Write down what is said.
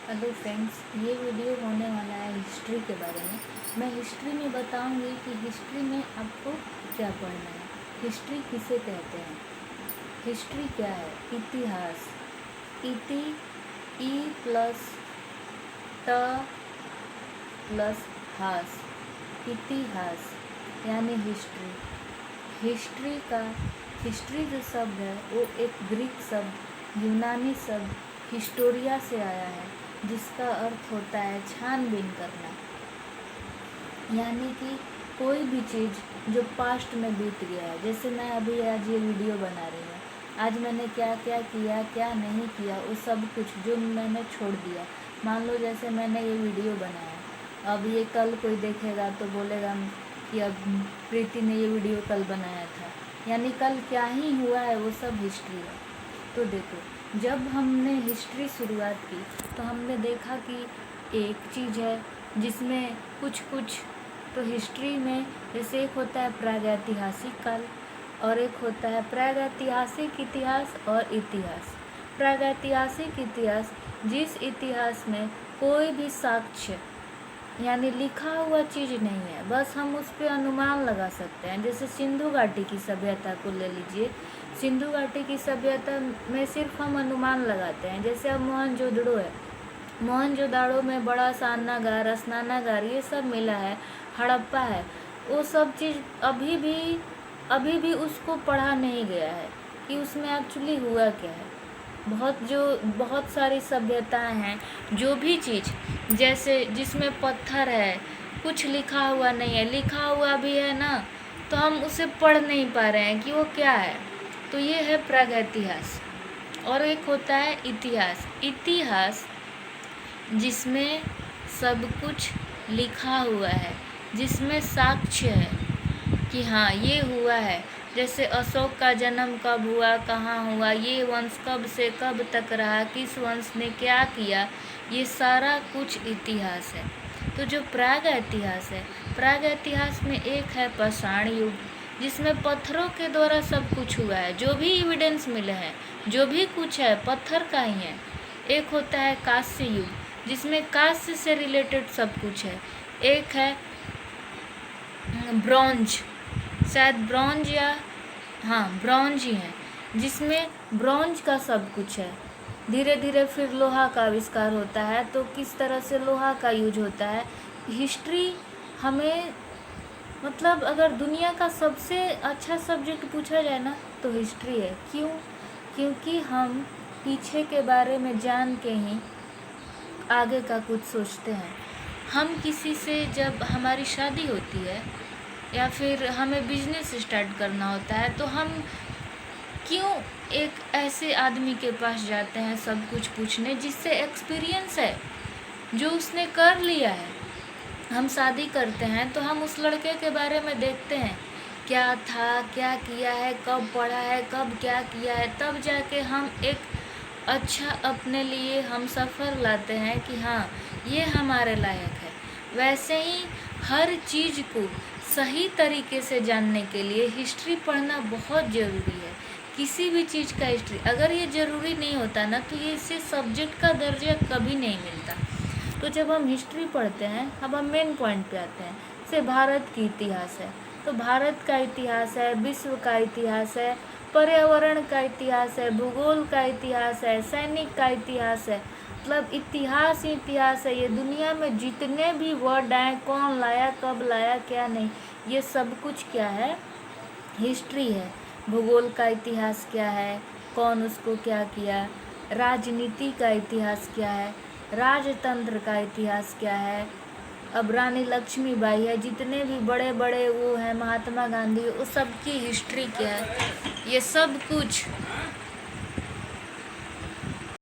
Hello friends, ये video होने वाला है हिस्ट्री के बारे में। मैं हिस्ट्री में बताऊंगी कि हिस्ट्री में आपको क्या पढ़ना है, हिस्ट्री किसे कहते हैं। हिस्ट्री क्या है? इतिहास। इति ई प्लस ट प्लस हास, इतिहास यानी हिस्ट्री। हिस्ट्री जो शब्द है वो एक ग्रीक शब्द, यूनानी शब्द हिस्टोरिया से आया है, जिसका अर्थ होता है छानबीन करना। यानी कि कोई भी चीज़ जो पास्ट में बीत गया है, जैसे मैं अभी आज ये वीडियो बना रही हूँ, आज मैंने क्या क्या किया क्या नहीं किया, वो सब कुछ जो मैंने छोड़ दिया। मान लो जैसे मैंने ये वीडियो बनाया, अब ये कल कोई देखेगा तो बोलेगा कि अब प्रीति ने ये वीडियो कल बनाया था, यानी कल क्या ही हुआ है वो सब हिस्ट्री है। तो देखो, जब हमने हिस्ट्री शुरुआत की तो हमने देखा कि एक चीज़ है जिसमें कुछ तो हिस्ट्री में जैसे एक होता है प्रागैतिहासिक काल और एक होता है प्रागैतिहासिक इतिहास और इतिहास। प्रागैतिहासिक इतिहास जिस इतिहास में कोई भी साक्ष्य यानी लिखा हुआ चीज़ नहीं है, बस हम उस पर अनुमान लगा सकते हैं। जैसे सिंधु घाटी की सभ्यता को ले लीजिए, सिंधु घाटी की सभ्यता में सिर्फ हम अनुमान लगाते हैं। जैसे अब मोहनजोदड़ो है, मोहनजोदड़ो में बड़ा सा अन्नागार स्नानागार ये सब मिला है, हड़प्पा है, वो सब चीज़ अभी भी उसको पढ़ा नहीं गया है कि उसमें एक्चुअली हुआ क्या है। बहुत सारी सभ्यताएं हैं, जो भी चीज़ जैसे जिसमें पत्थर है, कुछ लिखा हुआ नहीं है, लिखा हुआ भी है ना तो हम उसे पढ़ नहीं पा रहे हैं कि वो क्या है। तो ये है प्रागैतिहास। और एक होता है इतिहास। इतिहास जिसमें सब कुछ लिखा हुआ है, जिसमें साक्ष्य है कि हाँ ये हुआ है। जैसे अशोक का जन्म कब हुआ, कहाँ हुआ, ये वंश कब से कब तक रहा, किस वंश ने क्या किया, ये सारा कुछ इतिहास है। तो जो प्रागैतिहास है, प्रागैतिहास में एक है पाषाण युग, जिसमें पत्थरों के द्वारा सब कुछ हुआ है, जो भी एविडेंस मिले हैं, जो भी कुछ है पत्थर का ही है। एक होता है कांस्य युग, जिसमें कांस्य से रिलेटेड सब कुछ है। एक है ब्रॉन्ज, शायद ब्रॉन्ज या हाँ ब्रॉन्ज ही है, जिसमें ब्रॉन्ज का सब कुछ है। धीरे धीरे फिर लोहा का आविष्कार होता है, तो किस तरह से लोहा का यूज होता है। हिस्ट्री हमें मतलब अगर दुनिया का सबसे अच्छा सब्जेक्ट पूछा जाए ना तो हिस्ट्री है। क्यों? क्योंकि हम पीछे के बारे में जान के ही आगे का कुछ सोचते हैं। हम किसी से जब हमारी शादी होती है या फिर हमें बिजनेस स्टार्ट करना होता है, तो हम क्यों एक ऐसे आदमी के पास जाते हैं सब कुछ पूछने जिससे एक्सपीरियंस है, जो उसने कर लिया है। हम शादी करते हैं तो हम उस लड़के के बारे में देखते हैं क्या था, क्या किया है, कब पढ़ा है, कब क्या किया है, तब जाके हम एक अच्छा अपने लिए हम सफ़र लाते हैं कि हाँ ये हमारे लायक है। वैसे ही हर चीज़ को सही तरीके से जानने के लिए हिस्ट्री पढ़ना बहुत ज़रूरी है। किसी भी चीज़ का हिस्ट्री अगर ये ज़रूरी नहीं होता ना तो ये इससे सब्जेक्ट का दर्जा कभी नहीं मिलता। तो जब हम हिस्ट्री पढ़ते हैं, अब हम मेन पॉइंट पे आते हैं। जैसे भारत की इतिहास है तो भारत का इतिहास है, विश्व का इतिहास है, पर्यावरण का इतिहास है, भूगोल का इतिहास है, सैनिक का इतिहास है। मतलब इतिहास ही इतिहास है। ये दुनिया में जितने भी वर्ड आए, कौन लाया, कब लाया, क्या नहीं, ये सब कुछ क्या है? हिस्ट्री है। भूगोल का इतिहास क्या है, कौन उसको क्या किया, राजनीति का इतिहास क्या है, राजतंत्र का इतिहास क्या है। अब रानी लक्ष्मीबाई है, जितने भी बड़े बड़े वो हैं, महात्मा गांधी, वो सब की हिस्ट्री क्या है, ये सब कुछ